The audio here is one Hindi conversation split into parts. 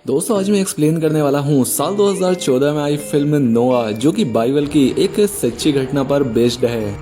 दोस्तों आज मैं एक्सप्लेन करने वाला हूँ साल 2014 में आई फिल्म नोआ, जो कि बाइबल की एक सच्ची घटना पर बेस्ड है।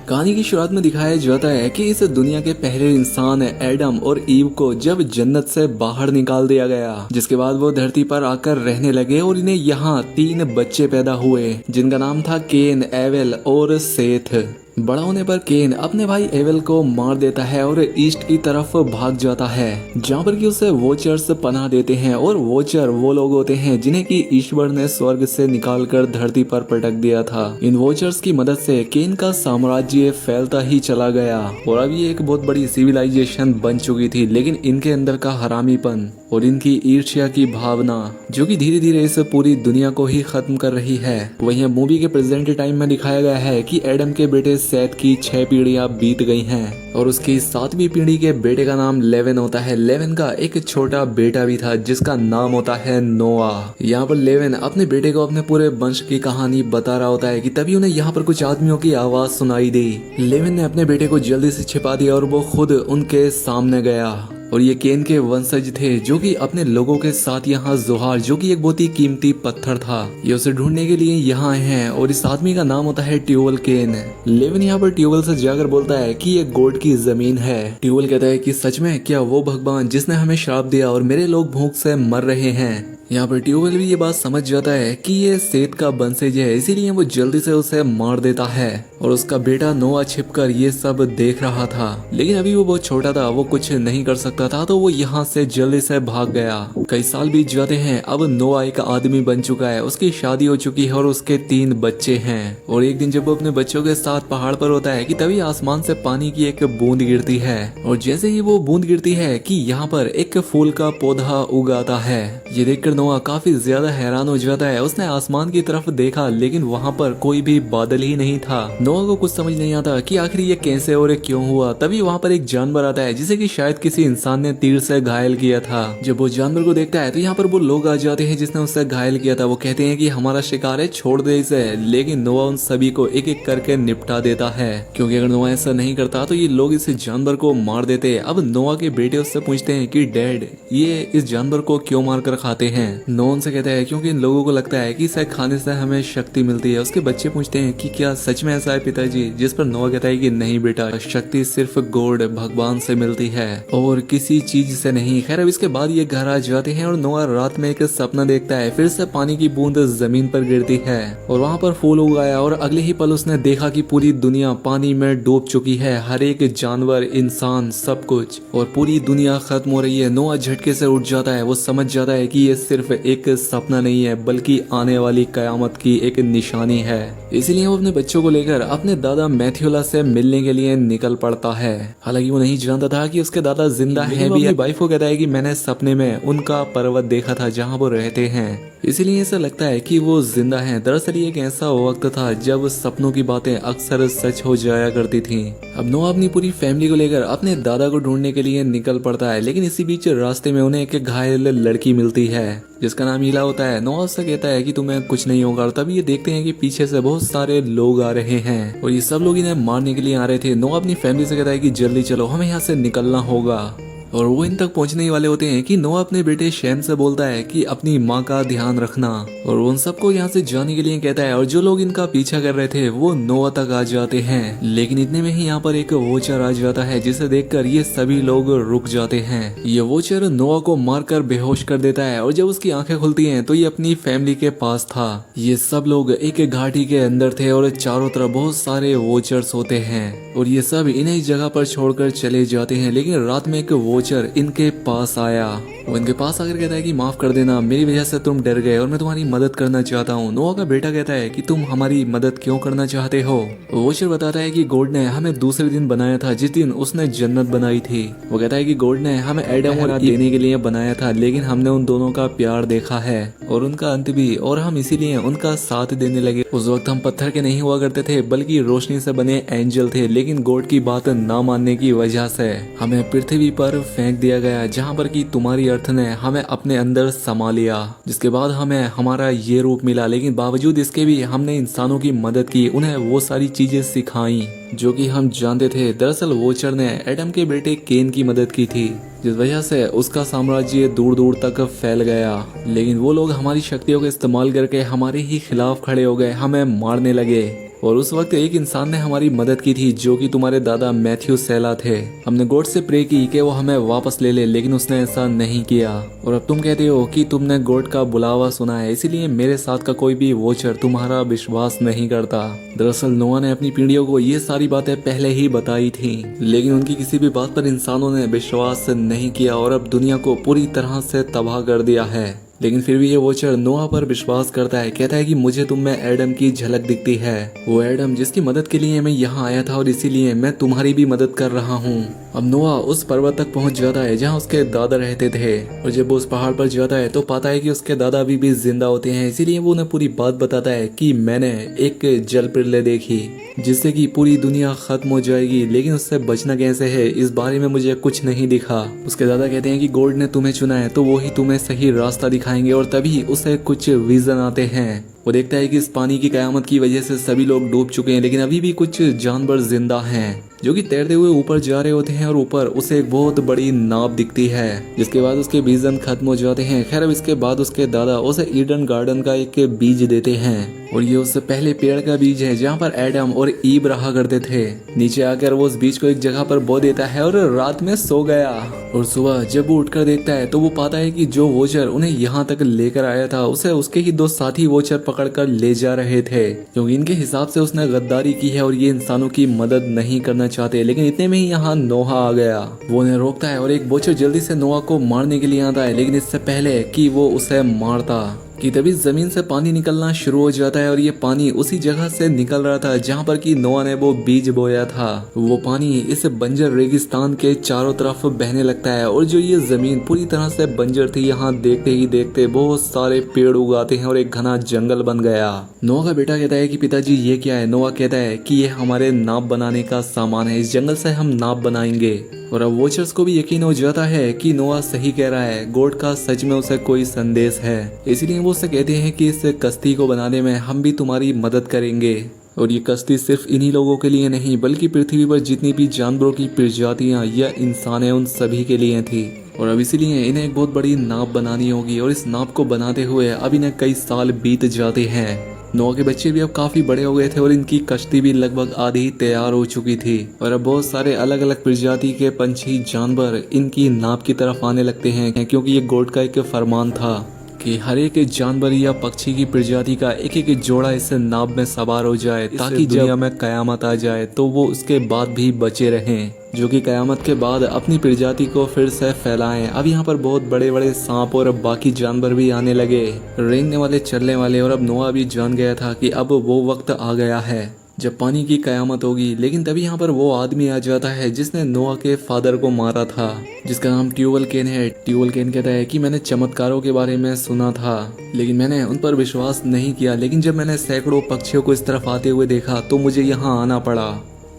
कहानी की शुरुआत में दिखाया जाता है कि इस दुनिया के पहले इंसान एडम और ईव को जब जन्नत से बाहर निकाल दिया गया, जिसके बाद वो धरती पर आकर रहने लगे और इन्हें यहाँ 3 बच्चे पैदा हुए जिनका नाम था केन, एवेल और सेथ। बड़ा होने पर केन अपने भाई एवेल को मार देता है और ईस्ट की तरफ भाग जाता है, जहाँ पर कि उसे वोचर्स पनाह देते हैं। और वोचर वो लोग होते हैं जिन्हें कि ईश्वर ने स्वर्ग से निकालकर धरती पर पटक दिया था। इन वोचर्स की मदद से केन का साम्राज्य फैलता ही चला गया और अब ये एक बहुत बड़ी सिविलाइजेशन बन चुकी थी। लेकिन इनके अंदर का हरामीपन और इनकी ईर्ष्या की भावना जो कि धीरे धीरे इस पूरी दुनिया को ही खत्म कर रही है। वहीं मूवी के प्रेजेंट टाइम में दिखाया गया है कि एडम के बेटे सेथ की 6 पीढ़ियां बीत गई हैं और उसकी 7वीं पीढ़ी के बेटे का नाम लेवन होता है। लेवन का एक छोटा बेटा भी था जिसका नाम होता है नोआ। यहाँ पर लेवन अपने बेटे को अपने पूरे वंश की कहानी बता रहा होता है कि तभी उन्हें यहाँ पर कुछ आदमियों की आवाज सुनाई दी। लेवन ने अपने बेटे को जल्दी से छिपा दिया और वो खुद उनके सामने गया। और ये केन के वंशज थे जो कि अपने लोगों के साथ यहाँ जोहार, जो कि एक बहुत ही कीमती पत्थर था, ये उसे ढूंढने के लिए यहाँ आए हैं। और इस आदमी का नाम होता है ट्यूबल केन। लेविन यहाँ पर ट्यूबल से जाकर बोलता है कि ये गॉड की जमीन है। ट्यूबल कहता है कि सच में क्या वो भगवान जिसने हमें श्राप दिया और मेरे लोग भूख से मर रहे हैं। यहाँ पर ट्यूबल भी ये बात समझ जाता है कि ये सेत का वंशज है, इसीलिए वो जल्दी से उसे मार देता है। और उसका बेटा नोआ छिपकर ये सब देख रहा था, लेकिन अभी वो बहुत छोटा था, वो कुछ नहीं कर सकता था, तो वो यहाँ से जल्दी से भाग गया। कई साल बीत जाते हैं। अब नोआ एक आदमी बन चुका है, उसकी शादी हो चुकी है और उसके 3 बच्चे हैं। और एक दिन जब वो अपने बच्चों के साथ पहाड़ पर होता है कि तभी आसमान से पानी की एक बूंद गिरती है। और जैसे ही वो बूंद गिरती है कि यहाँ पर एक फूल का पौधा उगाता है। ये देखकर नोआ काफी ज्यादा हैरान हो जाता है। उसने आसमान की तरफ देखा लेकिन वहाँ पर कोई भी बादल ही नहीं था। नोआ को कुछ समझ नहीं आता कि आखिर ये कैसे और क्यों हुआ। तभी वहाँ पर एक जानवर आता है जिसे कि शायद किसी इंसान ने तीर से घायल किया था। जब वो जानवर को देखता है तो यहाँ पर वो लोग आ जाते हैं जिसने उसे घायल किया था। वो कहते हैं कि हमारा शिकार है, छोड़ दे इसे। लेकिन नोआ उन सभी को एक एक करके निपटा देता है, क्योंकि अगर नोआ ऐसा नहीं करता तो ये लोग इस जानवर को मार देते। अब नोआ के बेटे उससे पूछते हैं कि डैड, ये इस जानवर को क्यों मार कर खाते हैं। नोआ उनसे कहता है क्योंकि इन लोगों को लगता है कि इसे खाने से हमें शक्ति मिलती है। उसके बच्चे पूछते हैं कि क्या सच में ऐसा है पिताजी, जिस पर नोआ कहता है कि नहीं बेटा, शक्ति सिर्फ गॉड भगवान से मिलती है और किसी चीज से नहीं। खैर अब इसके बाद ये घर आ जाते हैं और नोआ रात में एक सपना देखता है। फिर से पानी की बूंद जमीन पर गिरती है और वहाँ पर फूल उगाया और अगले ही पल उसने देखा कि पूरी दुनिया पानी में डूब चुकी है। हर एक जानवर, इंसान, सब कुछ, और पूरी दुनिया खत्म हो रही है। नोआ झटके से उठ जाता है। वो समझ जाता है कि ये सिर्फ एक सपना नहीं है बल्कि आने वाली कयामत की एक निशानी है। इसलिए वो अपने बच्चों को लेकर अपने दादा मैथ्यूला से मिलने के लिए निकल पड़ता है। हालांकि वो नहीं जानता था कि उसके दादा जिंदा हैं भी। वाइफ को कहता है कि मैंने सपने में उनका पर्वत देखा था जहाँ वो रहते हैं, इसीलिए ऐसा लगता है कि वो जिंदा हैं। दरअसल ये एक ऐसा वक्त था जब सपनों की बातें अक्सर सच हो जाया करती थी। अब नोआ अपनी पूरी फैमिली को लेकर अपने दादा को ढूंढने के लिए निकल पड़ता है। लेकिन इसी बीच रास्ते में उन्हें एक घायल लड़की मिलती है जिसका नाम हीला होता है। नोआ उससे कहता है कि तुम्हें कुछ नहीं होगा। और तभी ये देखते हैं कि पीछे से बहुत सारे लोग आ रहे हैं और ये सब लोग इन्हें मारने के लिए आ रहे थे। नोआ अपनी फैमिली से कहता है कि जल्दी चलो, हमें यहाँ से निकलना होगा। और वो इन तक पहुंचने ही वाले होते हैं कि नोआ अपने बेटे शैम से बोलता है कि अपनी माँ का ध्यान रखना, और उन सबको यहाँ से जाने के लिए कहता है। और जो लोग इनका पीछा कर रहे थे वो नोआ तक आ जाते हैं। लेकिन इतने में ही यहाँ पर एक वोचर आ जाता है जिसे देखकर ये सभी लोग रुक जाते हैं। ये वोचर नोआ को मारकर बेहोश कर देता है और जब उसकी आंखें खुलती हैं तो ये अपनी फैमिली के पास था। ये सब लोग एक घाटी के अंदर थे और चारों तरफ बहुत सारे वोचर्स होते हैं और ये सब इन्हें इस जगह पर छोड़कर चले जाते हैं। लेकिन रात में एक वोचर इनके पास आया। वो इनके पास आकर कहता है कि माफ कर देना, मेरी वजह से तुम डर गए और मैं तुम्हारी मदद करना चाहता हूँ। नोआ का बेटा कहता है कि तुम हमारी मदद क्यों करना चाहते हो। वोचर बताता है कि गॉड ने हमें दूसरे दिन बनाया था जिस दिन उसने जन्नत बनाई थी। वो कहता है कि गॉड ने हमें एडम और ईव देने के लिए बनाया था, लेकिन हमने उन दोनों का प्यार देखा है और उनका अंत भी, और हम इसीलिए उनका साथ देने लगे। उस वक्त हम पत्थर के नहीं हुआ करते थे बल्कि रोशनी से बने एंजल थे, लेकिन गॉड की बात ना मानने की वजह से हमें पृथ्वी पर फेंक दिया गया, जहाँ पर कि तुम्हारी अर्थ ने हमें अपने अंदर समा लिया, जिसके बाद हमें हमारा ये रूप मिला। लेकिन बावजूद इसके भी हमने इंसानों की मदद की, उन्हें वो सारी चीजें सिखाई जो कि हम जानते थे। दरअसल वोचर ने एडम के बेटे केन की मदद की थी, जिस वजह से उसका साम्राज्य दूर दूर तक फैल गया। लेकिन वो लोग हमारी शक्तियों का इस्तेमाल करके हमारे ही खिलाफ खड़े हो गए, हमें मारने लगे। और उस वक्त एक इंसान ने हमारी मदद की थी, जो कि तुम्हारे दादा मैथ्यू सेला थे। हमने गॉड से प्रे की कि वो हमें वापस ले ले, लेकिन उसने ऐसा नहीं किया। और अब तुम कहते हो कि तुमने गॉड का बुलावा सुना है, इसीलिए मेरे साथ का कोई भी वोचर तुम्हारा विश्वास नहीं करता। दरअसल नोआ ने अपनी पीढ़ियों को ये सारी बातें पहले ही बताई थी, लेकिन उनकी किसी भी बात पर इंसानों ने विश्वास नहीं किया और अब दुनिया को पूरी तरह से तबाह कर दिया है। लेकिन फिर भी ये वोचर नोआ पर विश्वास करता है, कहता है कि मुझे तुम में एडम की झलक दिखती है, वो एडम जिसकी मदद के लिए मैं यहाँ आया था और इसीलिए मैं तुम्हारी भी मदद कर रहा हूँ। अब नोआ उस पर्वत तक पहुँच जाता है जहाँ उसके दादा रहते थे, और जब वो उस पहाड़ पर जाता है तो पाता है कि उसके दादा अभी भी जिंदा होते हैं। इसीलिए वो उन्हें पूरी बात बताता है कि मैंने एक जल प्रलय देखी जिससे कि पूरी दुनिया खत्म हो जाएगी, लेकिन उससे बचना कैसे है इस बारे में मुझे कुछ नहीं दिखा। उसके दादा कहते हैं कि गॉड ने तुम्हें चुना है तो वो ही तुम्हें सही रास्ता दिखाएंगे, और तभी उसे कुछ विजन आते हैं। वो देखता है कि इस पानी की कयामत की वजह से सभी लोग डूब चुके हैं, लेकिन अभी भी कुछ जानवर जिंदा हैं जो कि तैरते हुए ऊपर जा रहे होते हैं, और ऊपर उसे एक बहुत बड़ी नाव दिखती है, जिसके बाद उसके विजन खत्म हो जाते हैं। खैर अब इसके बाद उसके दादा उसे ईडन गार्डन का एक बीज देते हैं, और ये उससे पहले पेड़ का बीज है जहाँ पर एडम और ईव रहा करते थे। नीचे आकर वो उस बीज को एक जगह पर बो देता है और रात में सो गया। और सुबह जब वो उठकर देखता है तो वो पाता है कि जो वोचर उन्हें यहाँ तक लेकर आया था उसे उसके ही दो साथी वोचर पकड़कर ले जा रहे थे, क्योंकि इनके हिसाब से उसने गद्दारी की है और ये इंसानों की मदद नहीं करना चाहते। लेकिन इतने में ही यहाँ नोहा आ गया, वो उन्हें रोकता है और एक वोचर जल्दी से नोहा को मारने के लिए आता है, लेकिन इससे पहले कि वो उसे मारता कि तभी जमीन से पानी निकलना शुरू हो जाता है, और ये पानी उसी जगह से निकल रहा था जहाँ पर कि नोआ ने वो बीज बोया था। वो पानी इस बंजर रेगिस्तान के चारों तरफ बहने लगता है, और जो ये जमीन पूरी तरह से बंजर थी, यहाँ देखते ही देखते बहुत सारे पेड़ उगाते हैं और एक घना जंगल बन गया। नोआ का बेटा कहता है कि पिताजी ये क्या है? नोआ कहता है कि ये हमारे नाव बनाने का सामान है, इस जंगल से हम नाव बनाएंगे। और अब वोचर्स को भी यकीन हो जाता है कि नोआ सही कह रहा है, गॉड का सच में उसे कोई संदेश है। इसलिए वो उसे कहते हैं कि इस कश्ती को बनाने में हम भी तुम्हारी मदद करेंगे। और ये कश्ती सिर्फ इन्हीं लोगों के लिए नहीं बल्कि पृथ्वी पर जितनी भी जानवरों की प्रजातियां या इंसान है उन सभी के लिए थी। और अब इसीलिए इन्हें एक बहुत बड़ी नाव बनानी होगी, और इस नाव को बनाते हुए अब इन्हें कई साल बीत जाते हैं। नोआ के बच्चे भी अब काफी बड़े हो गए थे और इनकी कश्ती भी लगभग आधी तैयार हो चुकी थी, और अब बहुत सारे अलग अलग प्रजाति के पंछी जानवर इनकी नाव की तरफ आने लगते हैं, क्योंकि ये गॉड का एक फरमान था कि हर एक जानवर या पक्षी की प्रजाति का एक एक जोड़ा इस नाव में सवार हो जाए, ताकि दुनिया में कयामत आ जाए तो वो उसके बाद भी बचे रहें, जो कि कयामत के बाद अपनी प्रजाति को फिर से फैलाएं। अब यहाँ पर बहुत बड़े बड़े सांप और बाकी जानवर भी आने लगे, रेंगने वाले, चलने वाले। और अब नोआ भी जान गया था कि अब वो वक्त आ गया है जब पानी की कयामत होगी। लेकिन तभी यहाँ पर वो आदमी आ जाता है जिसने नोआ के फादर को मारा था, जिसका नाम ट्यूबल केन है। ट्यूबल केन कहता है कि मैंने चमत्कारों के बारे में सुना था, लेकिन मैंने उन पर विश्वास नहीं किया। लेकिन जब मैंने सैकड़ों पक्षियों को इस तरफ आते हुए देखा तो मुझे यहाँ आना पड़ा।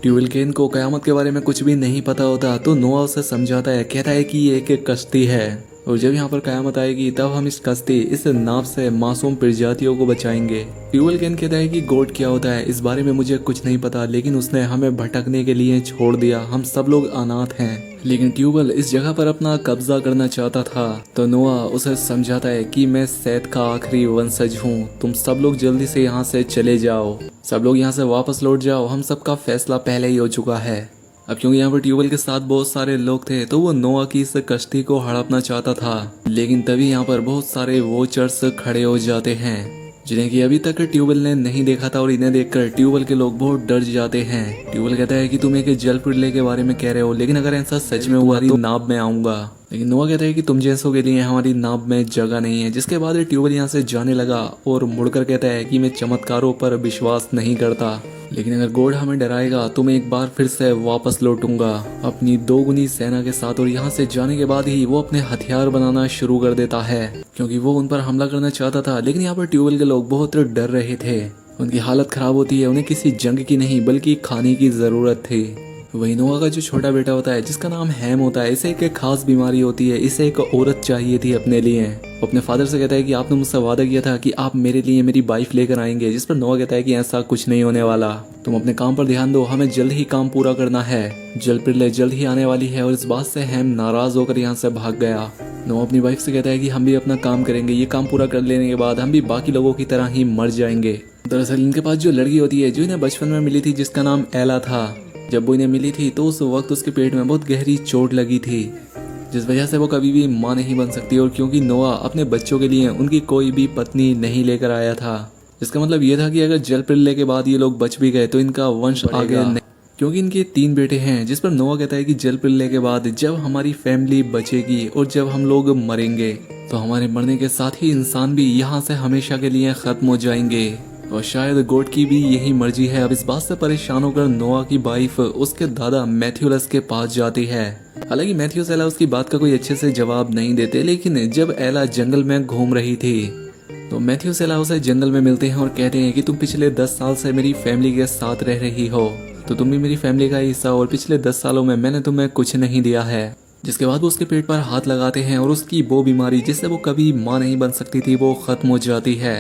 ट्यूबल केन को कयामत के बारे में कुछ भी नहीं पता होता, तो नोआ उसे समझाता है, कहता है कि ये एक कश्ती है, और जब यहाँ पर कयामत आएगी तब हम इस कश्ती, इस नाव से मासूम प्रजातियों को बचाएंगे। ट्यूबल केन कहता है कि गॉड क्या होता है इस बारे में मुझे कुछ नहीं पता, लेकिन उसने हमें भटकने के लिए छोड़ दिया, हम सब लोग अनाथ हैं। लेकिन ट्यूबल इस जगह पर अपना कब्जा करना चाहता था, तो नोआ उसे समझाता है कि मैं सैत का आखिरी वंशज हूँ, तुम सब लोग जल्दी से यहाँ से चले जाओ, सब लोग यहाँ से वापस लौट जाओ, हम सबका फैसला पहले ही हो चुका है। अब क्योंकि यहाँ पर ट्यूबल के साथ बहुत सारे लोग थे तो वो नोआ की इस कश्ती को हड़पना चाहता था, लेकिन तभी यहाँ पर बहुत सारे वोचर्स खड़े हो जाते हैं जिन्हें कि अभी तक ट्यूबल ने नहीं देखा था, और इन्हें देखकर ट्यूबल के लोग बहुत डर जाते हैं। ट्यूबल कहता है कि तुम एक जल प्रलय के बारे में कह रहे हो, लेकिन अगर ऐसा सच में हुआ तो नाव में आऊंगा। लेकिन नोआ कहता है कि तुम जैसों के लिए हमारी नाव में जगह नहीं है। जिसके बाद ट्यूबल यहाँ से जाने लगा और मुड़कर कहता है कि मैं चमत्कारों पर विश्वास नहीं करता, लेकिन अगर गॉड हमें डराएगा तो मैं एक बार फिर से वापस लौटूंगा अपनी 2 गुनी सेना के साथ। और यहाँ से जाने के बाद ही वो अपने हथियार बनाना शुरू कर देता है, क्योंकि वो उन पर हमला करना चाहता था। लेकिन यहाँ पर ट्यूबल के लोग बहुत डर रहे थे, उनकी हालत खराब होती है, उन्हें किसी जंग की नहीं बल्कि खाने की जरूरत थी। वही नोआ का जो छोटा बेटा होता है जिसका नाम हैम होता है, इसे एक खास बीमारी होती है, इसे एक औरत चाहिए थी अपने लिए। वो अपने फादर से कहता है कि आपने मुझसे वादा किया था कि आप मेरे लिए मेरी वाइफ लेकर आएंगे, जिस पर नोआ कहता है कि ऐसा कुछ नहीं होने वाला, तुम अपने काम पर ध्यान दो, हमें जल्द ही काम पूरा करना है, जल प्रलय जल्द ही आने वाली है। और इस बात से हैम नाराज होकर यहाँ से भाग गया। नोआ अपनी वाइफ से कहता है कि हम भी अपना काम करेंगे, ये काम पूरा कर लेने के बाद हम भी बाकी लोगों की तरह ही मर जाएंगे। दरअसल इनके पास जो लड़की होती है जो इन्हें बचपन में मिली थी, जिसका नाम एला था, जब वो इन्हें मिली थी तो उस वक्त उसके पेट में बहुत गहरी चोट लगी थी, जिस वजह से वो कभी भी माँ नहीं बन सकती। और क्योंकि नोआ अपने बच्चों के लिए उनकी कोई भी पत्नी नहीं लेकर आया था, जिसका मतलब ये था कि अगर जल प्रलय के बाद ये लोग बच भी गए तो इनका वंश आगे नहीं, क्योंकि इनके 3 बेटे हैं। जिस पर नोआ कहता है कि जल प्रलय के बाद जब हमारी फैमिली बचेगी और जब हम लोग मरेंगे तो हमारे मरने के साथ ही इंसान भी यहाँ से हमेशा के लिए खत्म हो जाएंगे। और शायद गॉड की भी यही मर्जी है। अब इस बात से परेशान होकर नोआ की वाइफ उसके दादा मैथ्यूलस के पास जाती है। हालांकि मैथ्यूस एला उसकी बात का कोई अच्छे से जवाब नहीं देते, लेकिन जब एला जंगल में घूम रही थी तो मैथ्यूस एला उसे जंगल में मिलते हैं और कहते हैं कि तुम पिछले 10 साल से मेरी फैमिली के साथ रह रही हो, तो तुम भी मेरी फैमिली का हिस्सा हो, और पिछले 10 सालों में मैंने तुम्हें कुछ नहीं दिया है। जिसके बाद वो उसके पेट पर हाथ लगाते हैं और उसकी वो बीमारी जिससे वो कभी माँ नहीं बन सकती थी वो खत्म हो जाती है।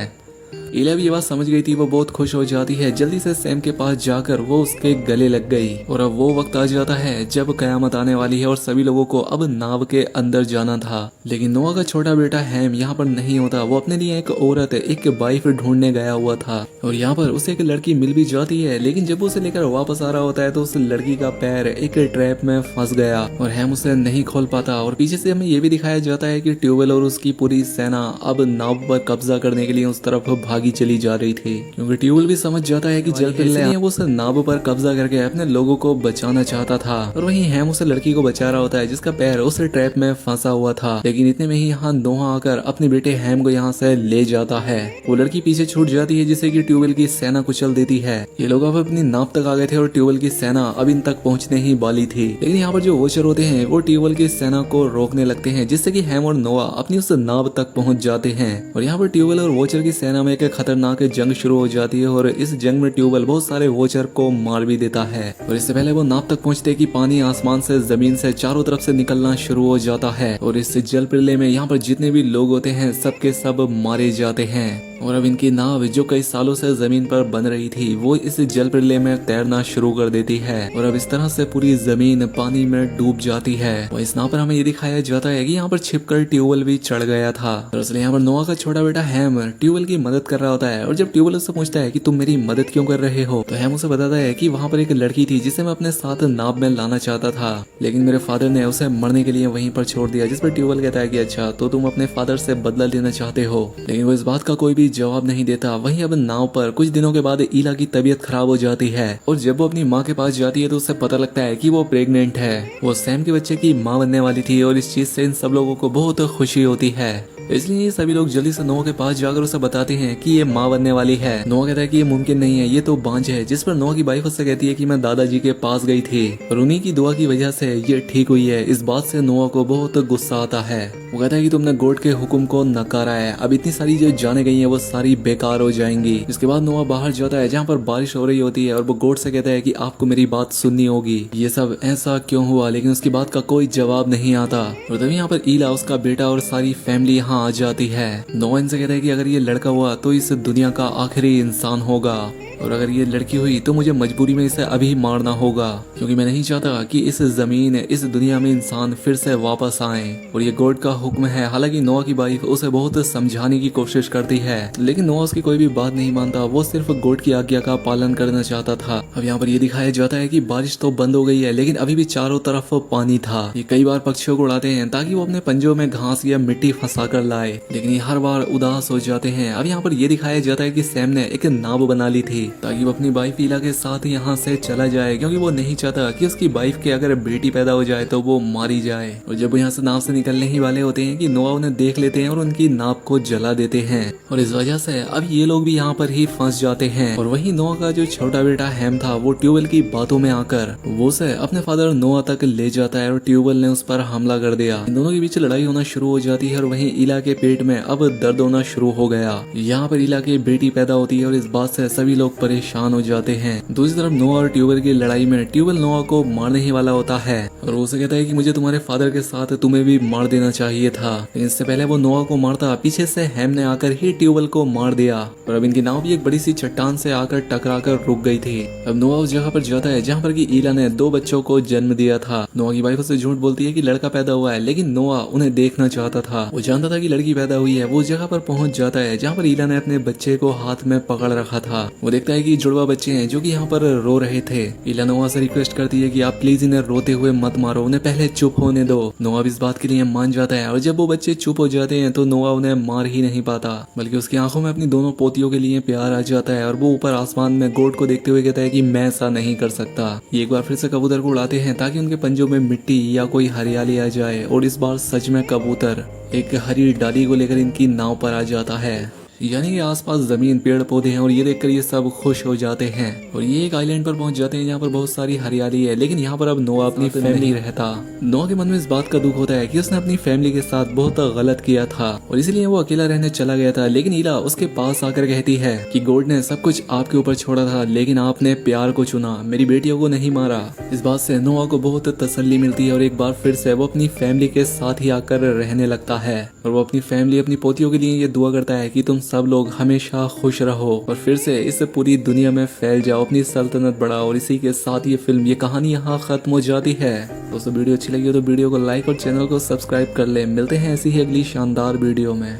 इला भी ये बात समझ गई थी, वो बहुत खुश हो जाती है। जल्दी से सैम के पास जाकर वो उसके गले लग गई। और अब वो वक्त आ जाता है जब कयामत आने वाली है और सभी लोगों को अब नाव के अंदर जाना था। लेकिन नोआ का छोटा बेटा हैम यहाँ पर नहीं होता। वो अपने लिए एक औरत, एक वाइफ ढूंढने गया हुआ था और यहाँ पर उसे एक लड़की मिल भी जाती है। लेकिन जब वो उसे लेकर वापस आ रहा होता है तो उस लड़की का पैर एक ट्रैप में फंस गया और हैम उसे नहीं खोल पाता। और पीछे से हमें ये भी दिखाया जाता है कि ट्यूबवेल और उसकी पूरी सेना अब नाव पर कब्जा करने के लिए उस तरफ भागी चली जा रही थी, क्योंकि ट्यूबवेल भी समझ जाता है कि जल प्रलय वो उस नाव पर कब्जा करके अपने लोगों को बचाना चाहता था। और वहीं हैम उस लड़की को बचा रहा होता है जिसका पैर उस ट्रैप में फंसा हुआ था। लेकिन इतने में ही यहाँ नोआ आकर अपने बेटे हैम को यहाँ से ले जाता है। वो लड़की पीछे छूट जाती है जिससे कि ट्यूबवेल की सेना कुचल देती है। ये लोग अब अपनी नाव तक आ गए थे और ट्यूबवेल की सेना अब इन तक पहुंचने ही वाली थी। लेकिन यहाँ पर जो वॉचर होते हैं वो ट्यूबवेल की सेना को रोकने लगते हैं, जिससे कि हैम और नोआ अपनी उस नाव तक पहुंच जाते हैं। और यहाँ पर ट्यूबवेल और वॉचर की सेना में एक खतरनाक जंग शुरू हो जाती है और इस जंग में ट्यूबवेल बहुत सारे वॉचर को मार भी देता है। और इससे पहले वो नाव तक पहुंचते कि पानी आसमान से जमीन से चारों तरफ से निकलना शुरू हो जाता है। और इस जल प्रलय में यहाँ पर जितने भी लोग होते हैं सबके सब मारे जाते हैं। और अब इनकी नाव जो कई सालों से जमीन पर बन रही थी वो इस जल प्रलय में तैरना शुरू कर देती है। और अब इस तरह से पूरी जमीन पानी में डूब जाती है। और इस नाव पर हमें ये दिखाया जाता है कि यहाँ पर छिपकर ट्यूबवेल भी चढ़ गया था। दरअसल यहाँ पर नोआ का छोटा बेटा हैम ट्यूबवेल की मदद कर रहा होता है। और जब ट्यूबवेल उससे पूछता है कि तुम मेरी मदद क्यों कर रहे हो, तो हैम उसे बताता है कि वहाँ पर एक लड़की थी जिसे मैं अपने साथ नाव में लाना चाहता था, लेकिन मेरे फादर ने उसे मरने के लिए वहीं पर छोड़ दिया। जिस पर ट्यूबवेल कहता है कि अच्छा तो तुम अपने फादर से बदला लेना चाहते हो। लेकिन वो इस बात का कोई भी जवाब नहीं देता। वहीं अब नाव पर कुछ दिनों के बाद इला की तबीयत खराब हो जाती है और जब वो अपनी माँ के पास जाती है तो उसे पता लगता है कि वो प्रेग्नेंट है। वो सैम के बच्चे की माँ बनने वाली थी और इस चीज से इन सब लोगों को बहुत खुशी होती है। इसलिए ये सभी लोग जल्दी से नोआ के पास जाकर उसे बताते हैं कि ये माँ बनने वाली है। नोआ कहता है कि ये मुमकिन नहीं है, ये तो बांझ है। जिस पर नोआ की वाइफ उससे कहती है कि मैं दादाजी के पास गई थी और उन्हीं की दुआ की वजह से ये ठीक हुई है। इस बात से नोआ को बहुत गुस्सा आता है। वो कहता है कि तुमने गॉड के हुक्म को नकारा है, अब इतनी सारी जो जाने गई है वो सारी बेकार हो जाएंगी। इसके बाद नोआ बाहर जाता है जहाँ पर बारिश हो रही होती है और वो गॉड से कहता है कि आपको मेरी बात सुननी होगी, ये सब ऐसा क्यों हुआ। लेकिन उसकी बात का कोई जवाब नहीं आता। और तभी यहाँ पर इला, उसका बेटा और सारी फैमिली यहाँ आ जाती है। नोआ इनसे कहता है कि अगर ये लड़का हुआ तो इस दुनिया का आखिरी इंसान होगा और अगर ये लड़की हुई तो मुझे मजबूरी में इसे अभी मारना होगा, क्योंकि मैं नहीं चाहता कि इस जमीन इस दुनिया में इंसान फिर से वापस आए और ये गॉड का हुक्म है। हालांकि नोआ की वाइफ उसे बहुत समझाने की कोशिश करती है, लेकिन नोआ उसकी कोई भी बात नहीं मानता। वो सिर्फ गॉड की आज्ञा का पालन करना चाहता था। अब यहाँ पर ये दिखाया जाता है कि बारिश तो बंद हो गई है लेकिन अभी भी चारों तरफ पानी था। ये कई बार पक्षियों को उड़ाते हैं ताकि वो अपने पंजों में घास या मिट्टी फंसा कर लाए, लेकिन ये हर बार उदास हो जाते हैं। अब यहाँ पर ये दिखाया जाता है कि सैम ने एक नाव बना ली थी ताकि वो अपनी वाइफ इला के साथ यहाँ से चला जाए, क्योंकि वो नहीं चाहता कि उसकी वाइफ के अगर बेटी पैदा हो जाए तो वो मारी जाए। और जब वो यहाँ से नाव से निकलने ही वाले होते हैं कि नोआ उन्हें देख लेते हैं और उनकी नाव को जला देते हैं। और इस वजह से अब ये लोग भी यहाँ पर ही फंस जाते हैं। और वहीं नोआ का जो छोटा बेटा हैम था वो ट्यूबवेल की बातों में आकर वो उसे अपने फादर नोआ तक ले जाता है और ट्यूबवेल ने उस पर हमला कर दिया। इन दोनों के बीच लड़ाई होना शुरू हो जाती है और वहीं इला के पेट में अब दर्द होना शुरू हो गया। यहाँ पर इला की बेटी पैदा होती है और इस बात से सभी लोग परेशान हो जाते हैं। दूसरी तरफ नोआ और ट्यूबवेल की लड़ाई में ट्यूबवेल नोआ को मारने ही वाला होता है और वो उसे कहता है कि मुझे तुम्हारे फादर के साथ तुम्हें भी मार देना चाहिए था। इससे पहले वो नोआ को मारता, पीछे से हैम ने आकर ही ट्यूबवेल को मार दिया और अब इनकी नाव भी एक बड़ी सी चट्टान से आकर टकरा कर रुक गई थी। अब नोआ उस जगह पर जाता है जहाँ पर की इला ने 2 बच्चों को जन्म दिया था। नोआ की वाइफ उसे झूठ बोलती है कि लड़का पैदा हुआ है, लेकिन नोआ उन्हें देखना चाहता था। वो जानता था कि लड़की पैदा हुई है। वो उस जगह पर पहुंच जाता है जहाँ पर इला ने अपने बच्चे को हाथ में पकड़ रखा था। वो देखता है कि जुड़वा बच्चे हैं जो कि यहाँ पर रो रहे थे। इला नोआ से रिक्वेस्ट करती है कि आप प्लीज इन्हें रोते हुए मत मारो, उन्हें पहले चुप होने दो। नोआ भी इस बात के लिए मान जाता है और जब वो बच्चे चुप हो जाते हैं तो नोआ उन्हें मार ही नहीं पाता, बल्कि उसकी आंखों में अपनी दोनों पोतियों के लिए प्यार आ जाता है और वो ऊपर आसमान में गोट को देखते हुए कहता है कि मैं ऐसा नहीं कर सकता। ये एक बार फिर से कबूतर को उड़ाते हैं ताकि उनके पंजों में मिट्टी या कोई हरियाली आ जाए और इस बार सच में कबूतर एक हरी डाली को लेकर इनकी नाव पर आ जाता है। यानी कि आसपास जमीन पेड़ पौधे हैं और ये देखकर ये सब खुश हो जाते हैं और ये एक आइलैंड पर पहुंच जाते हैं जहाँ पर बहुत सारी हरियाली है। लेकिन यहाँ पर अब नोआ अपनी फैमिली रहता। नोआ के मन में इस बात का दुख होता है कि उसने अपनी फैमिली के साथ बहुत गलत किया था और इसलिए वो अकेला रहने चला गया था। लेकिन इला उसके पास आकर कहती है कि गॉड ने सब कुछ आपके ऊपर छोड़ा था, लेकिन आपने प्यार को चुना, मेरी बेटियों को नहीं मारा। इस बात से नोआ को बहुत तसल्ली मिलती है और एक बार फिर से वो अपनी फैमिली के साथ ही आकर रहने लगता है और वो अपनी फैमिली अपनी पोतियों के लिए ये दुआ करता है कि तुम सब लोग हमेशा खुश रहो और फिर से इस पूरी दुनिया में फैल जाओ, अपनी सल्तनत बढ़ाओ। और इसी के साथ ये फिल्म, ये कहानी यहाँ खत्म हो जाती है। दोस्तों वीडियो अच्छी लगी हो तो वीडियो को लाइक और चैनल को सब्सक्राइब कर ले। मिलते हैं ऐसी ही अगली शानदार वीडियो में।